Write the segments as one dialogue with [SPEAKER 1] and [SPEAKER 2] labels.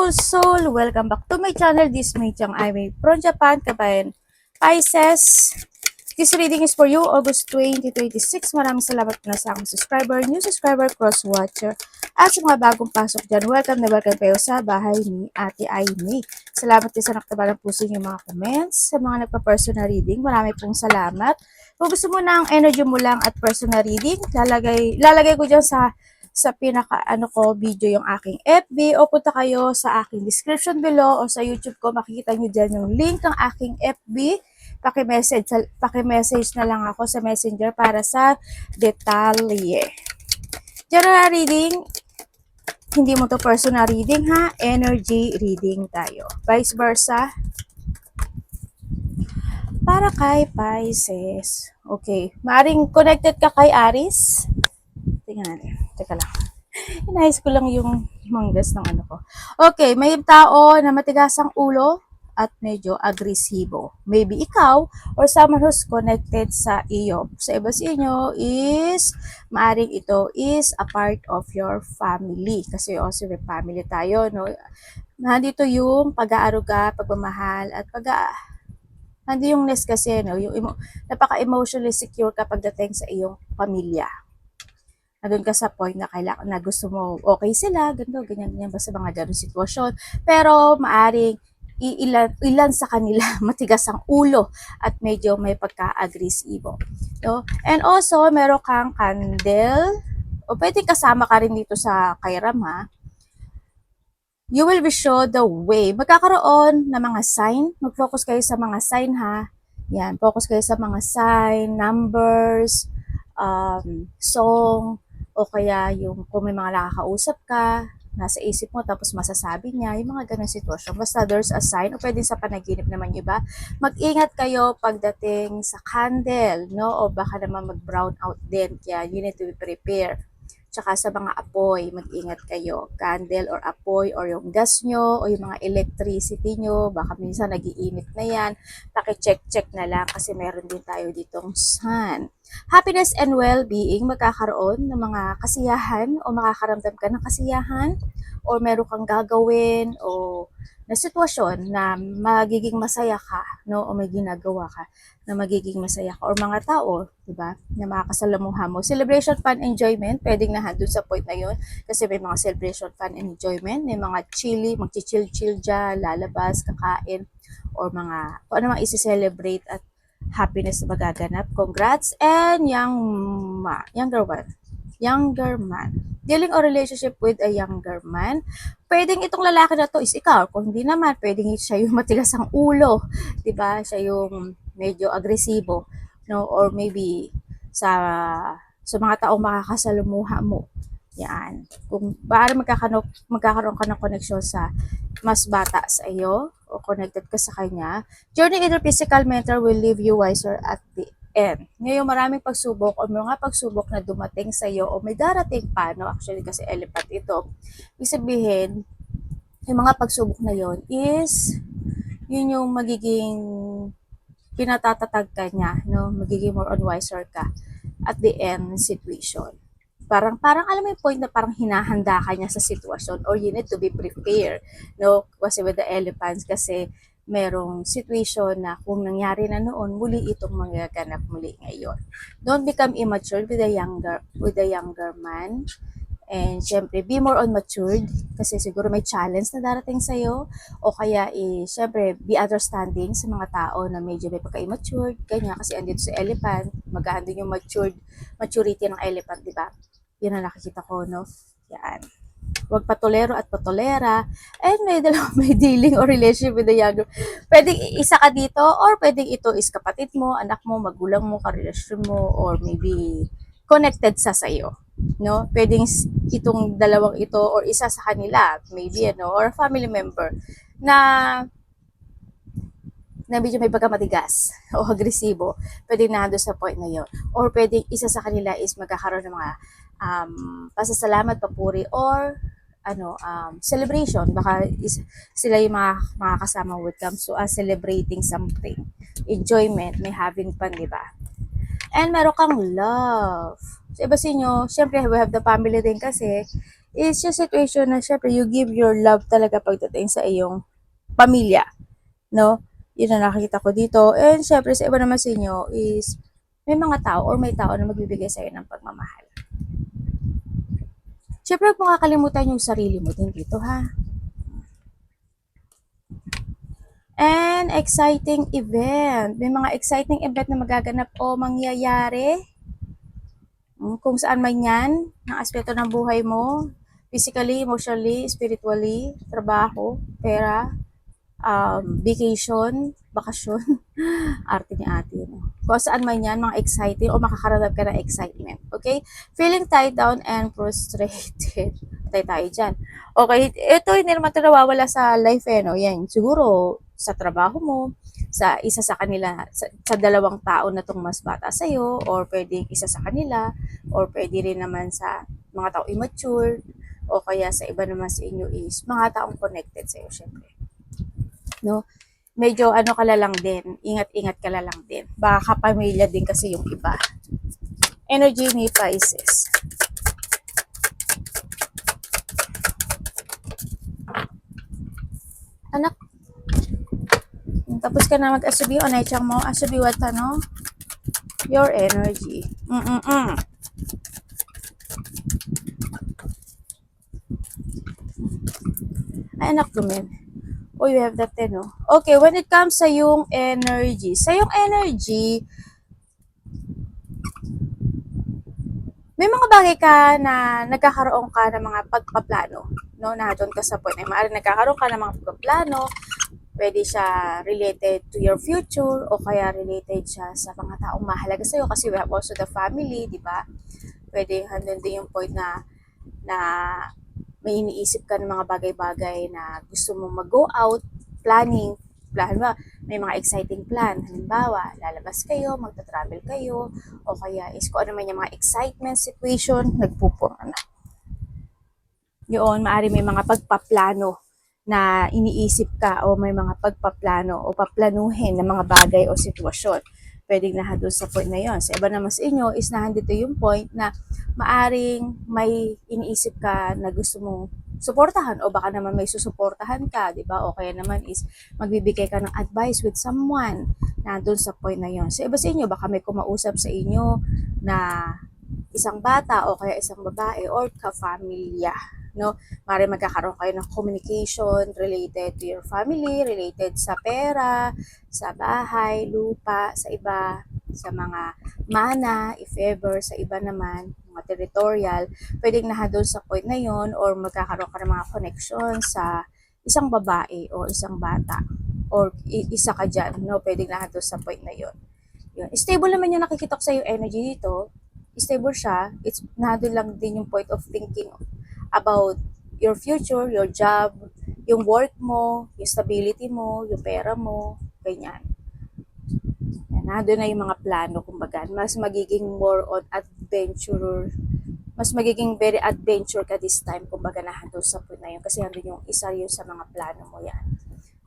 [SPEAKER 1] beautiful soul! Welcome back to my channel. This is my channel. I'm from Japan, Kabayan. Pisces. This reading is for you, August 2026. Maraming salamat na sa aking subscriber, new subscriber, cross-watcher, at sa mga bagong pasok dyan. Welcome na welcome kayo sa bahay ni Ate Aimee. Salamat din sa nakatabalang puso yung mga comments, sa mga nagpa-personal reading. Marami pong salamat. Kung gusto mo ng energy mo lang at personal reading, lalagay ko dyan sa pinaka video yung aking FB, o punta kayo sa aking description below o sa YouTube ko, makikita nyo dyan yung link ng aking FB. Paki-message na lang ako sa Messenger para sa detalye. General reading, hindi mo to personal reading ha, energy reading tayo. Vice versa. Para kay Pisces. Okay, maaring connected ka kay Aries. Tingnan natin. Teka lang. Inayos ko lang yung manggas ng ano ko. Okay, may tao na matigas ang ulo at medyo agresibo. Maybe ikaw or someone who's connected sa iyo. Sa iba sa inyo is, maaring ito is a part of your family. Kasi also may family tayo, no? Nandito yung pag-aaruga, pagmamahal, at nandito yung nest kasi, no? Yung napaka-emotionally secure kapag dating sa iyong pamilya. Nandun ka sa point na kailangan na gusto mo okay sila, ganyan basta mga ganun sitwasyon. Pero maaring ilan sa kanila matigas ang ulo at medyo may pagka-agresibo. No? And also, meron kang candle, o pwede kasama ka rin dito sa kairam ha. You will be shown the way. Magkakaroon ng mga sign. Mag-focus kayo sa mga sign ha. Yan, focus kayo sa mga sign, numbers, song, o kaya yung kung may mga nakakausap ka, nasa isip mo tapos masasabi niya, yung mga ganun sitwasyon. Basta there's a sign, o pwede sa panaginip naman iba. Mag-ingat kayo pagdating sa candle, no? O baka naman mag-brown out din, kaya you need to be prepared. Tsaka sa mga apoy, mag-ingat kayo. Candle or apoy or yung gas nyo o yung mga electricity nyo, baka minsan nagiinit na yan. Paki-check na lang kasi meron din tayo ditong sun. Happiness and well-being, magkakaroon ng mga kasiyahan o makakaramdam ka ng kasiyahan o meron kang gagawin o na sitwasyon na magiging masaya ka, no? O may ginagawa ka na magiging masaya ka, or mga tao, diba, na makakasalamuha mo. Celebration, fun, enjoyment, pwedeng nahandun sa point na yun kasi may mga celebration, fun, and enjoyment, may mga magchichill-chill dyan, lalabas, kakain, or mga kung ano mang isi-celebrate at happiness na magaganap. Congrats. And younger man. Dealing or relationship with a younger man. Pwedeng itong lalaki na to is ikaw. Kung hindi naman, pwedeng siya yung matigas ang ulo. Diba? Siya yung medyo agresibo. No? Or maybe sa mga taong makakasalumuha mo. Yan. Kung baka magkakaroon ka ng connection sa mas bata sa iyo o connected ka sa kanya, journey either physical, mental will leave you wiser at the end. Ngayon, maraming pagsubok o mga pagsubok na dumating sa iyo o may darating pa, no? Actually, kasi elephant ito. Ibig sabihin, yung mga pagsubok na yon is, yun yung magiging pinatatatag ka niya, no? Magiging more on wiser ka at the end situation. Parang alam mo yung point na parang hinahanda ka niya sa sitwasyon or you need to be prepared, no? Kasi with the elephants, kasi merong situation na kung nangyari na noon, muli itong magaganap muli ngayon. Don't become immature with a younger man. And syempre, be more on matured kasi siguro may challenge na darating sa'yo. O kaya, syempre, be understanding sa mga tao na medyo may pagka-immature. Ganyan, kasi andito sa elephant, mag-aandun yung maturity ng elephant, di ba? Yun ang nakikita ko, no? Yan. Huwag patolero at patolera. And may dealing or relationship with the younger. Pwedeng isa ka dito or pwedeng ito is kapatid mo, anak mo, magulang mo, karelasyon mo, or maybe connected sa sayo. No? Pwedeng itong dalawang ito or isa sa kanila, maybe, or family member na medyo may pagkamatigas o agresibo, pwedeng nando sa point na yun. Or pwedeng isa sa kanila is magkakaroon ng mga pasasalamat, papuri, or celebration. Baka sila yung mga kasama when it comes to celebrating something. Enjoyment, may having fun, di ba? And meron kang love. Sa iba sa inyo, syempre we have the family din kasi It's just situation na syempre you give your love talaga pagdating sa iyong pamilya, no? Yun ang nakikita ko dito. And syempre sa iba naman sa inyo is may mga tao or may tao na magbibigay sa'yo ng pagmamahal. Syempre huwag mo kakalimutan yung sarili mo din dito, ha? And exciting event. May mga exciting event na magaganap o mangyayari. Kung saan man yan, ng aspeto ng buhay mo, physically, emotionally, spiritually, trabaho, pera, vacation, bakasyon, arte ni ate. No? Kung saan man yan, mga exciting o makakaramdam ka ng excitement. Okay? Feeling tied down and frustrated. Patay tayo dyan. Okay, ito hindi naman ito nawawala sa life eh, no? Yan, siguro sa trabaho mo, sa isa sa kanila, sa dalawang tao na tong mas bata sa'yo, or pwedeng isa sa kanila, or pwede rin naman sa mga tao immature, o kaya sa iba naman sa inyo is mga taong connected sa'yo, syempre. No? Medyo ano ka lang din, ingat-ingat ka lang din. Baka kapamilya din kasi yung iba. Energy ni Pisces. Anak, tapos ka na mag-asubi o naitsang mo, asubi what ano? Your energy. Ay, anak, gumin. Oh, you have that 10, no? Okay, when it comes sa yung energy, may mga bagay ka na nagkakaroon ka ng mga pagpaplano, no? Na doon ka sa point ay maaaring nagkakaroon ka ng mga pagpaplano, pwede siya related to your future o kaya related siya sa mga taong mahalaga sa'yo kasi we have also the family, di ba? Pwede handun din yung point na may iniisip ka ng mga bagay-bagay na gusto mong mag-go out, planning, halimbawa, may mga exciting plan. Halimbawa, lalabas kayo, magta-travel kayo, o kaya is kung ano man yung mga excitement situation, nagpupurana. Yun, maaari may mga pagpaplano na iniisip ka o may mga pagpaplano o paplanuhin ng mga bagay o sitwasyon. Pwedeng nahadol sa point na yon. Sa iba naman sa inyo is nahandito yung point na maaring may iniisip ka na gusto mong suportahan o baka naman may susuportahan ka, di ba? O kaya naman is magbibigay ka ng advice with someone na doon sa point na yon. Sa iba sa inyo, baka may kumausap sa inyo na isang bata o kaya isang babae or ka-familya, no? Mari magkakaroon kayo ng communication related to your family, related sa pera, sa bahay, lupa, sa iba, sa mga mana, if ever, sa iba naman, mga territorial, pwedeng nahadol sa point na yon or magkakaroon ka ng mga connection sa isang babae o isang bata or isa ka dyan, no? Pwedeng nahadol sa point na yon. Yun. Stable naman yung nakikitok sa yung energy dito. Stable siya. It's nahadol lang din yung point of thinking about your future, your job, yung work mo, yung stability mo, yung pera mo, ganyan. Yan, nandun na yung mga plano, kumbaga. Mas magiging more on adventurer. Mas magiging very adventure ka this time, kumbaga nandun sa point na yun. Kasi nandun yung isa yun sa mga plano mo yan.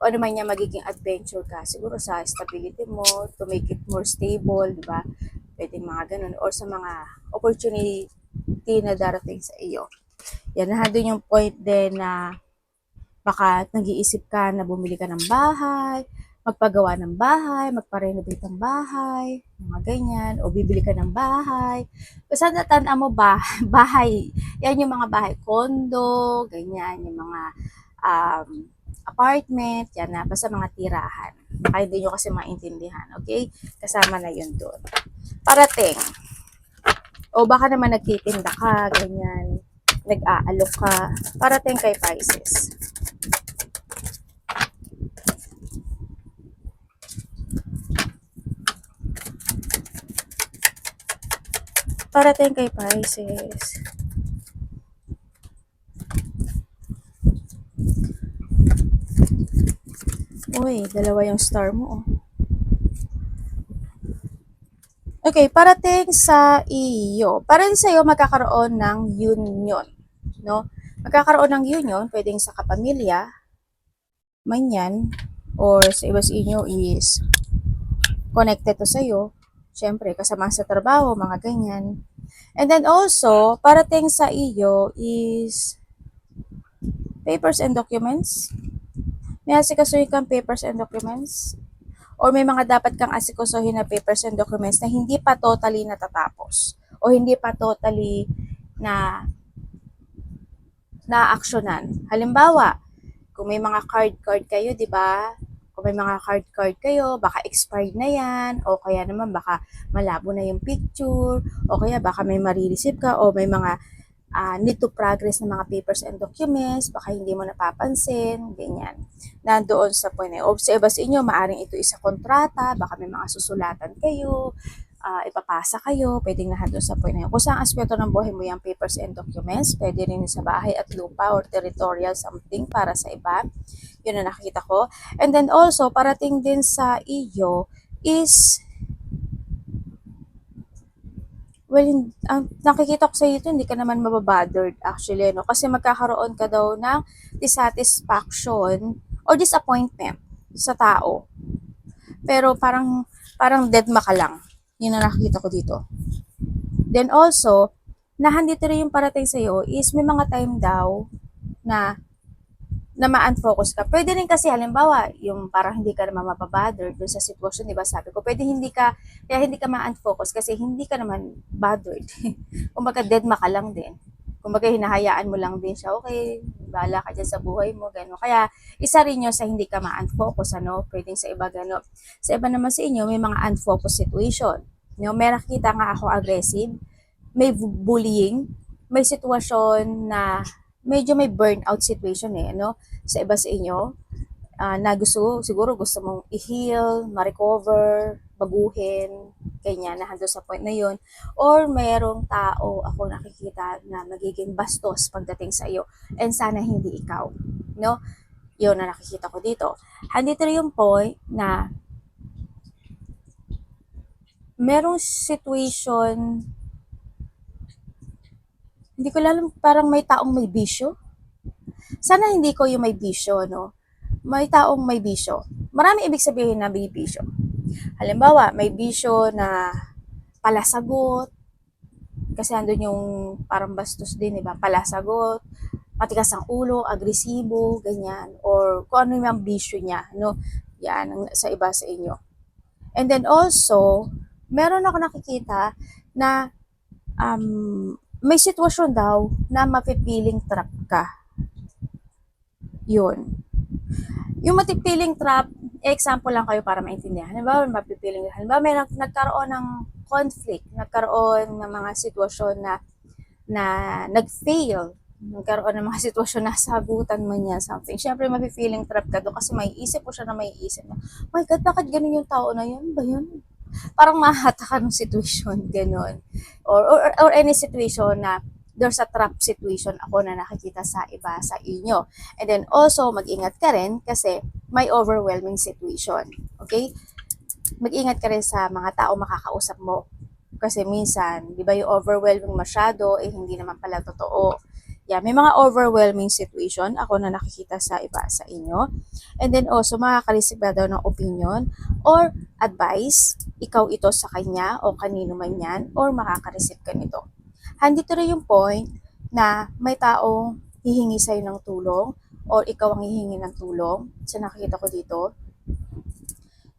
[SPEAKER 1] Kung ano man niya magiging adventure ka, siguro sa stability mo, to make it more stable, di ba? Pwede mga ganun. Or sa mga opportunity na darating sa iyo. Yan, nandun yung point din na baka nag-iisip ka na bumili ka ng bahay, magpagawa ng bahay, magpa-renovate ng bahay, mga ganyan, o bibili ka ng bahay. Basta natandaan mo ba, bahay, yan yung mga bahay, condo, ganyan, yung mga apartment, yan na, basta mga tirahan. Baka hindi nyo kasi maintindihan, okay? Kasama na yun doon. Parating. O baka naman nagtitinda ka, ganyan, nag-aalok ka, parating kay Pisces. Parating kay Pisces. Uy, dalawa yung star mo. Oh. Okay, parating sa iyo. Parating sa iyo magkakaroon ng union, no? Magkakaroon ng union, pwedeng sa kapamilya, man yan, or sa iba sa inyo is connected to sa iyo. Syempre, kasama sa trabaho, mga ganyan. And then also, parating sa iyo is papers and documents. May asikasuhin kang papers and documents? Or may mga dapat kang asikasuhin na papers and documents na hindi pa totally natatapos o hindi pa totally na na-aksyonan. Halimbawa, kung may mga card kayo, di ba? Kung may mga card kayo, baka expired na yan, o kaya naman baka malabo na yung picture, o kaya baka may marireceive ka, o may mga need to progress ng mga papers and documents, baka hindi mo napapansin, ganyan. Nandoon sa point na yun. O sa iba sa inyo, maaring ito isa kontrata, baka may mga susulatan kayo, ipapasa kayo, pwedeng nahandun sa point na yun. Kung saan aspeto ng buhay mo yung papers and documents, pwede rin sa bahay at lupa or territorial something para sa iba. Yun na nakikita ko. And then also, parating din sa iyo is well, ang nakikita ko sa iyo hindi ka naman mababothered actually, no? Kasi magkakaroon ka daw ng dissatisfaction or disappointment sa tao. Pero parang deadma ka lang. Yun ang nakikita ko dito. Then also, nahandito rin yung parating sa iyo is may mga time daw na ma-unfocus ka. Pwede rin kasi halimbawa, yung parang hindi ka naman mapabother dun sa sitwasyon, di ba sabi ko, pwede kaya hindi ka ma-unfocus kasi hindi ka naman bothered. Kumbaga, deadma ka lang din. Kumbaga, hinahayaan mo lang din siya, okay, bahala ka dyan sa buhay mo, gano'n. Kaya, isa rin yun sa hindi ka ma-unfocus, ano, pwedeng sa iba gano'n. Sa iba naman sa inyo, may mga unfocus situation. No, may nakita nga ako aggressive, may bullying, may sitwasyon na medyo may burnout situation no? Sa iba sa inyo, na siguro gusto mong i-heal, ma-recover, baguhin, ganyan, na hando sa point na yun. Or mayroong tao ako nakikita na magiging bastos pagdating sa iyo and sana hindi ikaw, no? Yun na nakikita ko dito. Handito rin yung point na merong situation, hindi ko alam, parang may taong may bisyo. Sana hindi ko yung may bisyo, no? May taong may bisyo. Marami ibig sabihin na may bisyo. Halimbawa, may bisyo na palasagot, kasi andun yung parang bastos din, diba? Palasagot, matigas ang ulo, agresibo, ganyan, or kung ano yung bisyo niya, no? Yan, sa iba sa inyo. And then also, meron ako nakikita na may sitwasyon daw na mapipiling trap ka. Yun. Yung matipiling trap, example lang kayo para maintindihan. Halimbawa, mapipiling, halimbawa may nagkaroon ng conflict, nagkaroon ng mga sitwasyon na nag-fail, nagkaroon ng mga sitwasyon na sagutan man niya something. Siyempre, mapipiling trap ka doon kasi may isip po siya na may isip na, my God, bakit ganun yung tao na yun? Ba yun? Parang mahata ka ng situation, ganun. Or any situation na there's a trap situation ako na nakikita sa iba sa inyo. And then also, mag-ingat ka rin kasi may overwhelming situation. Okay? Mag-ingat ka rin sa mga tao makakausap mo. Kasi minsan, di ba yung overwhelming masyado, hindi naman pala totoo. Yeah, may mga overwhelming situation ako na nakikita sa iba sa inyo. And then also, makaka-receive daw ng opinion or advice, ikaw ito sa kanya o kanino man yan, or makaka-receive ka nito. Handito rin yung point na may taong hihingi sa'yo ng tulong or ikaw ang hihingi ng tulong. So, nakikita ko dito.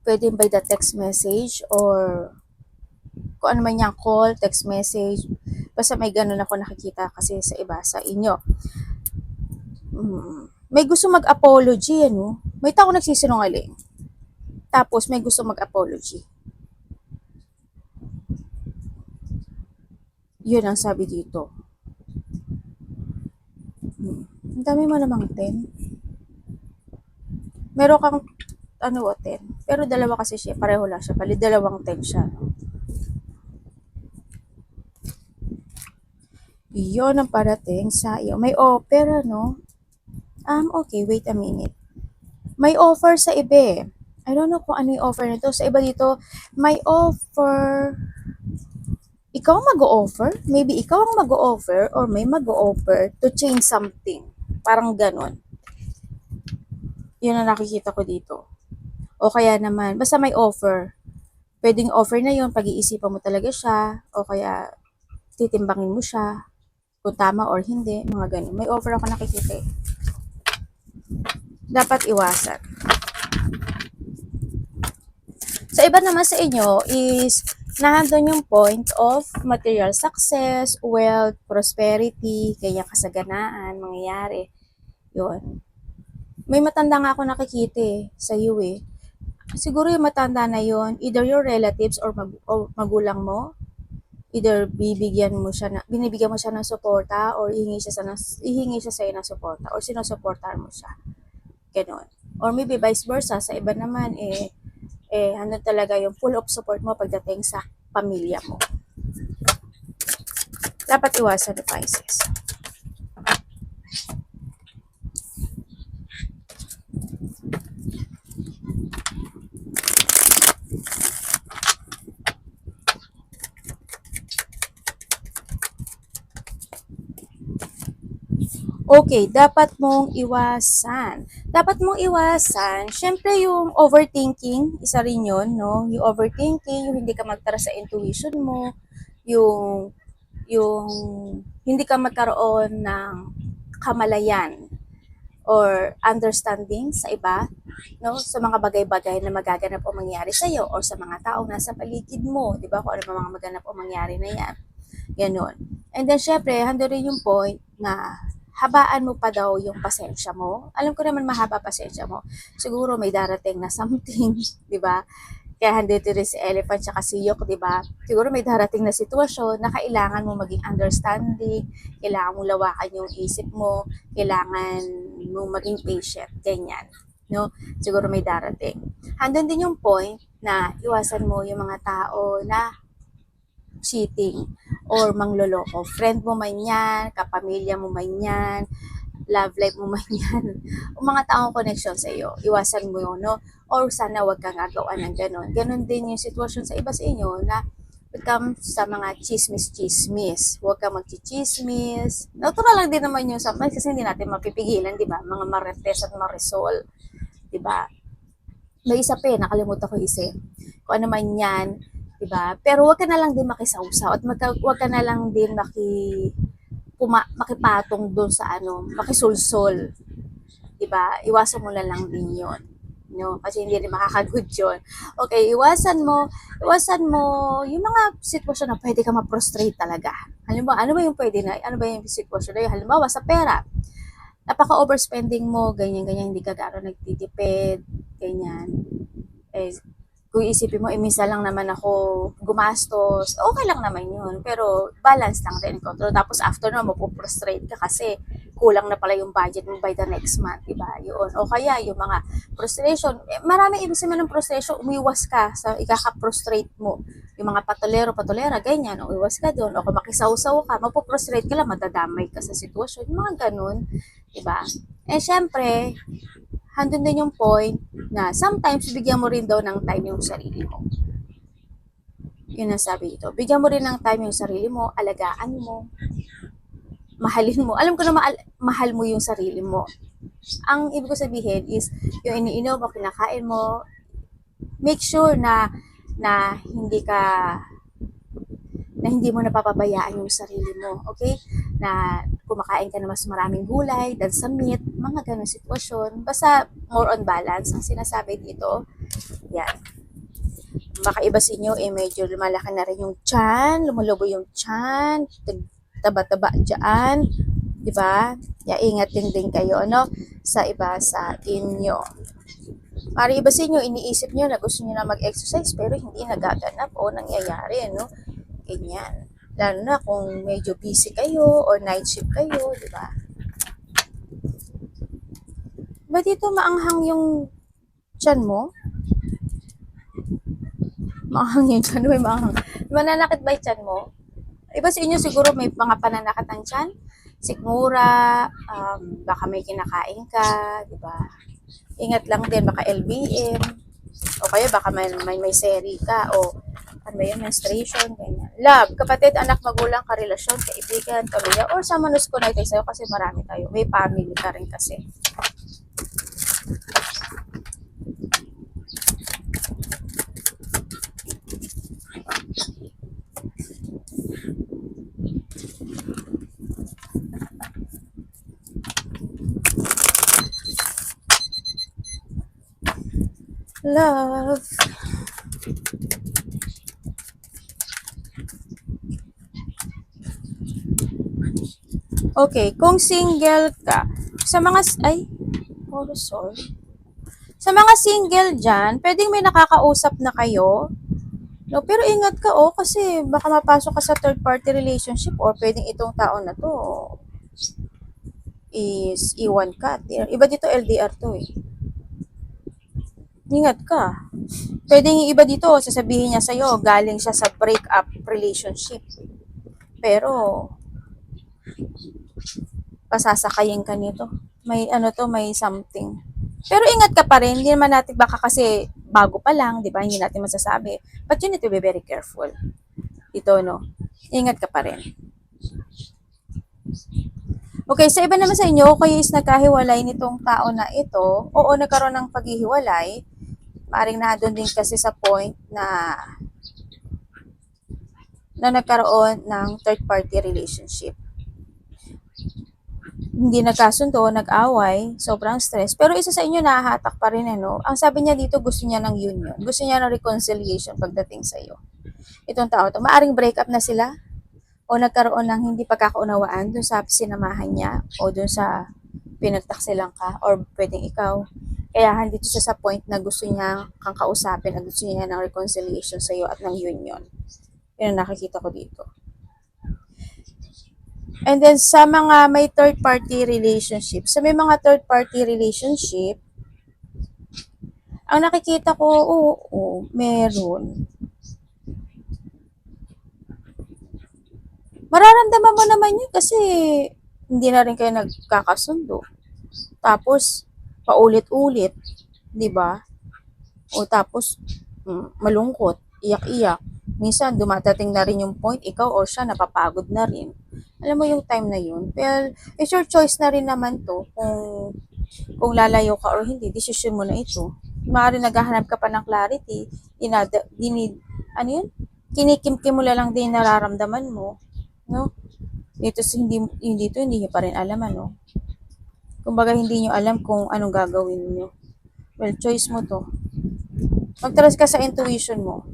[SPEAKER 1] Pwede by the text message or kung ano man yung call, text message. Basta may ganun ako nakikita kasi sa iba sa inyo. May gusto mag-apology, ano? May tao nagsisinungaling. Tapos may gusto mag-apology. Yun ang sabi dito. Ang dami mo namang 10. Meron kang 10. Pero dalawa kasi siya, pareho lang siya. Bali, dalawang 10 siya. Yun ang parating sa iyo. May offer, no? Okay, wait a minute. May offer sa iba. I don't know kung ano yung offer nito. Sa iba dito, may offer. Ikaw ang mag-o-offer? Maybe ikaw ang mag-o-offer or may mag-o-offer to change something. Parang ganon. Yun ang nakikita ko dito. O kaya naman, basta may offer. Pwedeng offer na yun, pag-iisipan mo talaga siya. O kaya, titimbangin mo siya, kung tama or hindi, mga ganun. May offer ako nakikita eh. Dapat iwasan. Sa iba naman sa inyo is nandun yung point of material success, wealth, prosperity, kaya kasaganaan, mangyayari. Yun. May matanda nga ako nakikita eh, sa iyo eh. Siguro yung matanda na yun, either your relatives or magulang mo, either binibigyan mo siya ng suporta or ihingi siya sa'yo ng suporta or sinusuportahan mo siya. Ganon. Or maybe vice versa, sa iba naman ano talaga yung full of support mo pagdating sa pamilya mo. Dapat iwasan ni Pisces. Okay, dapat mong iwasan. Dapat mong iwasan, syempre yung overthinking, isa rin yun, no? Yung overthinking, yung hindi ka magtara sa intuition mo, yung, yung hindi ka magkaroon ng kamalayan or understanding sa iba, no? Sa mga bagay-bagay na magaganap o mangyari sa iyo or sa mga taong nasa paligid mo, di ba? Kung ano mga maganap o mangyari na yan. Ganon. And then, syempre, hando rin yung point na habaan mo pa daw yung pasensya mo. Alam ko naman mahaba pasensya mo. Siguro may darating na something, di ba? Kaya handito rin si Elephant tsaka si Yok, di ba? Siguro may darating na sitwasyon na kailangan mo maging understanding, kailangan mo lawakan yung isip mo, kailangan mo maging patient, ganyan. No? Siguro may darating. Handun din yung point na iwasan mo yung mga tao na cheating or mangloloko. Friend mo man yan, kapamilya mo man yan, love life mo man yan, o mga taong connection sa iyo, iwasan mo yun, no? Or sana wag kang gagawa ng ganun. Ganun din yung sitwasyon sa iba sa inyo na become sa mga chismis-chismis. Huwag kang magchichismis. Natural lang din naman yung sometimes kasi hindi natin mapipigilan, di ba? Mga marites at marisol, di ba? May isa pa nakalimutan ko isa. Kung ano man yan, diba? Pero wag ka na lang din makisawsaw at wag ka na lang din makipatong doon sa makisulsol. Diba? Iwasan mo na lang din yon. No? Kasi hindi rin makakagod yun. Okay, iwasan mo yung mga sitwasyon na pwede ka ma-prostrate talaga. Halimbawa, ano ba yung pwede na, ano ba yung sitwasyon na yun? Halimbawa, sa pera, napaka-overspending mo, ganyan-ganyan, hindi ka gano'n nagtitipid, ganyan. Kung isipin mo, minsan lang naman ako gumastos, okay lang naman yun. Pero balance lang din, control. Tapos after na, mapuprostrate ka kasi kulang na pala yung budget mo by the next month, diba? Yun. O kaya yung mga frustration, marami ibig sabihin ng frustration, umiwas ka sa ikaka-prostrate mo. Yung mga patolera, ganyan, umiwas ka doon. O kung makisawsaw ka, mapuprostrate ka lang, madadamay ka sa sitwasyon. Yung mga ganun, diba? Syempre, handun din yung point na sometimes bigyan mo rin daw ng time yung sarili mo. Yun ang sabi dito. Bigyan mo rin ng time yung sarili mo, alagaan mo, mahalin mo. Alam ko na mahal mo yung sarili mo. Ang ibig ko sabihin is, yung iniinom mo, kinakain mo, make sure na hindi mo napapabayaan yung sarili mo, okay? Na kumakain ka na mas maraming gulay than sa meat, mga ganun sitwasyon. Basta more on balance ang sinasabi dito. Yan. Baka iba sa inyo, medyo lumalaki na rin yung tiyan, lumulubo yung tiyan, taba-taba dyan, di ba? Ingat din kayo, no? Sa iba sa inyo. Para iba sa inyo, iniisip nyo na gusto nyo na mag-exercise pero hindi nagaganap o nangyayari, no? Ganyan. Lalo na kung medyo busy kayo or night shift kayo, di ba? Ba dito maanghang yung tiyan mo? Maanghang yung tiyan mo, maanghang. Mananakit ba yung tiyan mo? Iba sa inyo siguro may mga pananakit ng tiyan? Sikmura, baka may kinakain ka, di ba? Ingat lang din, baka LBM, o kaya baka may seri ka, o ano yun, menstruation, ganyan. Love, kapatid, anak, magulang, karelasyon, kaibigan, pamilya, or someone who's connected sa'yo kasi marami tayo. May family ka rin kasi. Love. Okay, kung single ka, sa mga, ay, oh, sorry. Sa mga single dyan, pwedeng may nakakausap na kayo. No, pero ingat ka kasi baka mapasok ka sa third party relationship or pwedeng itong tao na to is iwan ka. Iba dito LDR to eh. Ingat ka. Pwedeng yung iba dito, sasabihin niya sa'yo, galing siya sa break-up relationship. Pero, pasasakayin ka nito. May ano to, may something. Pero ingat ka pa rin, hindi naman natin baka kasi bago pa lang, di ba? Hindi natin masasabi. But you need to be very careful. Ito, no? Ingat ka pa rin. Okay, sa iba naman sa inyo, kayo is nagkahiwalay nitong tao na ito, oo, nagkaroon ng paghihiwalay, maring na doon din kasi sa point na nagkaroon ng third party relationship. Hindi nagkasundo, nag-away, sobrang stress. Pero isa sa inyo nahahatak pa rin, no? Ang sabi niya dito, gusto niya ng union. Gusto niya ng reconciliation pagdating sa iyo. Itong tao to, maaring break up na sila o nagkaroon ng hindi pagkakaunawaan dun sa sinamahan niya o dun sa pinagtaksilang ka or pwedeng ikaw. Kaya dito siya sa point na gusto niya kang kausapin at gusto niya ng reconciliation sa iyo at ng union. Yun ang nakikita ko dito. And then sa mga may third party relationship, sa may mga third party relationship, ang nakikita ko, oo, meron. Mararamdaman mo naman yun kasi hindi na rin kayo nagkakasundo. Tapos, paulit-ulit, di ba? O tapos, malungkot, iyak-iyak. Minsan, dumatating na rin yung point, ikaw or siya, napapagod na rin. Alam mo yung time na yun. Well, it's your choice na rin naman to kung lalayo ka or hindi. Decision mo na ito. Maaari naghahanap ka pa ng clarity. Ano yun? Kinikimkim mo lang din nararamdaman mo. No? Dito hindi nyo pa rin alam, ano? Kumbaga, hindi nyo alam kung anong gagawin nyo. Well, choice mo to. Mag-trust ka sa intuition mo.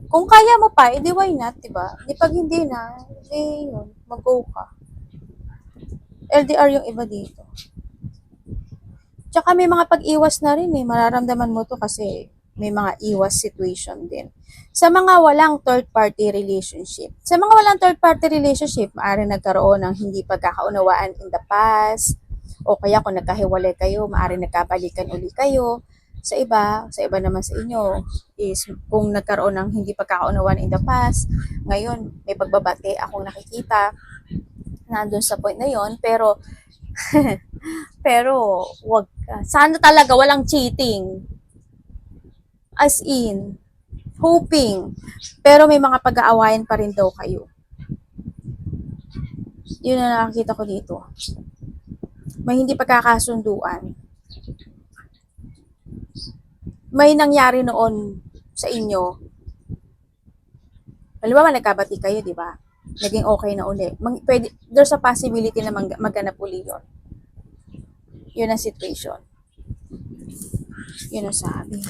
[SPEAKER 1] Kung kaya mo pa, edi why not, diba? Di pag hindi na, yun, mag-go ka. LDR yung iba dito. Tsaka may mga pag-iwas na rin eh. Mararamdaman mo to kasi may mga iwas situation din. Sa mga walang third-party relationship. Sa mga walang third-party relationship, maaari nagkaroon ng hindi pagkakaunawaan in the past. O kaya kung nagkahiwalay kayo, maaari nagkabalikan uli kayo. Sa iba naman sa inyo is kung nagkaroon ng hindi pagkakaunawaan in the past, ngayon may pagbabate akong nakikita nandun sa point na yon, pero pero wag ka. Sana talaga walang cheating. As in, hoping. Pero may mga pag-aawayan pa rin daw kayo. Yun na nakikita ko dito. May hindi pagkakasunduan. May nangyari noon sa inyo. Halimbawa, nagkabati kayo, di ba? Naging okay na uli. There's a possibility na magganap uli yun. Yun ang situation. Yun ang sabi.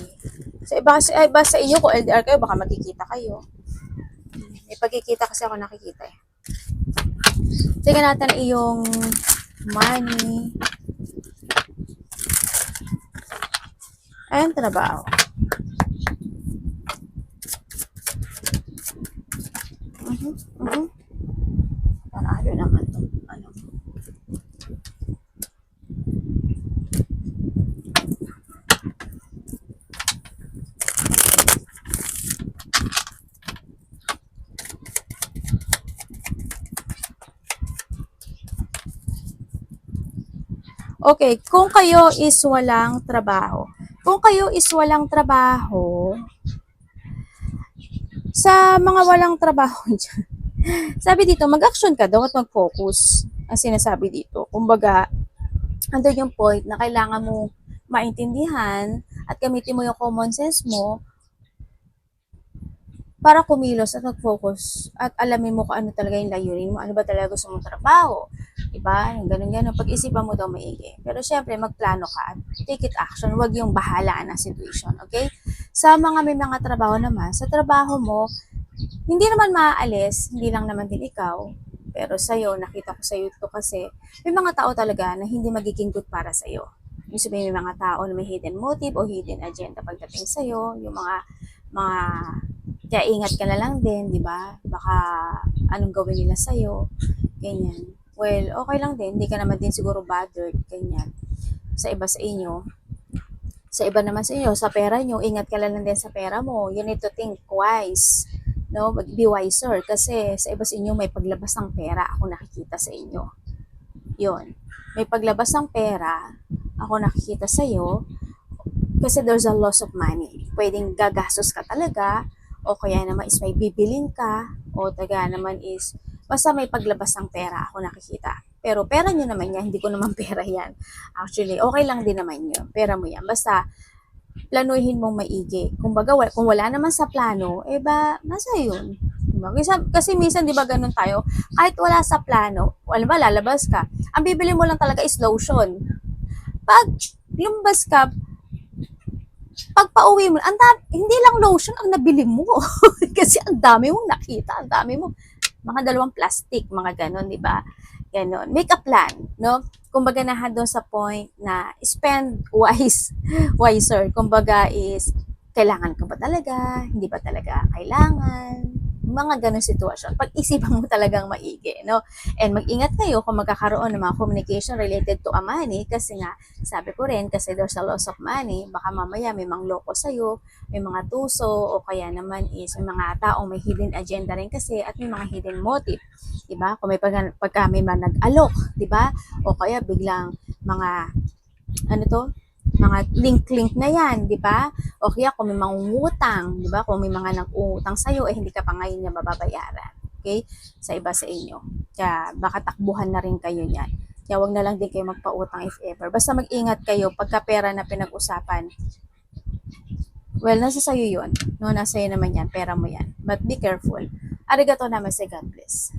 [SPEAKER 1] Sa iba sa inyo, kung LDR kayo, baka magkikita kayo. May pagkikita kasi ako nakikita eh. Tingnan natin iyong money. Ayan, trabaho. Panalo naman to. Ano? Okay, kung kayo is walang trabaho. Kung kayo is walang trabaho, sa mga walang trabaho dyan, sabi dito, mag-action ka daw at mag-focus. Ang sinasabi dito. Kumbaga, andun yung point na kailangan mo maintindihan at gamitin mo yung common sense mo para kumilos at mag-focus at alamin mo kung ano talaga yung layunin mo, ano ba talaga gusto mong trabaho, diba? Yung ganun-ganun, pag-isipan mo daw maigi. Pero syempre, magplano ka at take it action, wag yung bahala na situation, okay? Sa mga may mga trabaho naman, sa trabaho mo, hindi naman maaalis, hindi lang naman din ikaw, pero sa'yo, nakita ko sa'yo ito kasi may mga tao talaga na hindi magiging good para sa'yo. Ibig sabihin, may mga tao na may hidden motive o hidden agenda pagdating sa'yo, yung mga kaya ingat ka na lang din, di ba? Baka anong gawin nila sa'yo, ganyan. Well, okay lang din, hindi ka naman din siguro bothered, ganyan. Sa iba sa inyo, sa iba naman sa inyo, sa pera nyo, ingat ka lang din sa pera mo. You need to think wise. No? Be wiser. Kasi sa iba sa inyo, may paglabas ng pera ako nakikita sa inyo. Yun. May paglabas ng pera ako nakikita sa iyo kasi there's a loss of money. Pwedeng gagastos ka talaga o kaya naman is may bibilin ka o taga naman is basta may paglabas ng pera ako nakikita. Pero pera nyo naman yan, hindi ko naman pera yan. Actually, okay lang din naman yun. Pera mo yan. Basta planuhin mong maigi. Kumbaga, kung wala naman sa plano, eh ba, nasa yun. Diba? Kasi minsan, di ba ganun tayo, kahit wala sa plano, alam ba, lalabas ka, ang bibili mo lang talaga is lotion. Pag lumbas ka, pag pauwi mo, hindi lang lotion ang nabili mo. Kasi ang dami mong nakita, ang dami mo. Mga dalawang plastic, mga ganon, di ba? Ganon. Make a plan, no? Kumbaga na doon sa point na spend wiser. Kumbaga is, kailangan ka ba talaga? Hindi ba talaga kailangan? Mga ganong sitwasyon. Pag-isipan mo talagang maigi, no? And mag-ingat kayo kung magkakaroon ng mga communication related to a money kasi nga, sabi ko rin, kasi there's a loss of money, baka mamaya may mangloko sa'yo, may mga tuso, o kaya naman is may mga taong may hidden agenda rin kasi at may mga hidden motive. Diba? Kung may pagka may man nag-alok, diba? O kaya biglang mga, ano to? Mga link-link na yan, di ba? O kaya kung may mangungutang, di ba? Kung may mga nag-uutang sa'yo, eh hindi ka pa ngayon niya mababayaran. Okay? Sa iba sa inyo. Kaya baka takbuhan na rin kayo niyan. Kaya wag na lang din kayo magpautang if ever. Basta mag-ingat kayo pagka pera na pinag-usapan. Well, nasa sayo yun. No, nasa iyo naman yan. Pera mo yan. But be careful. Arigato naman, say God bless.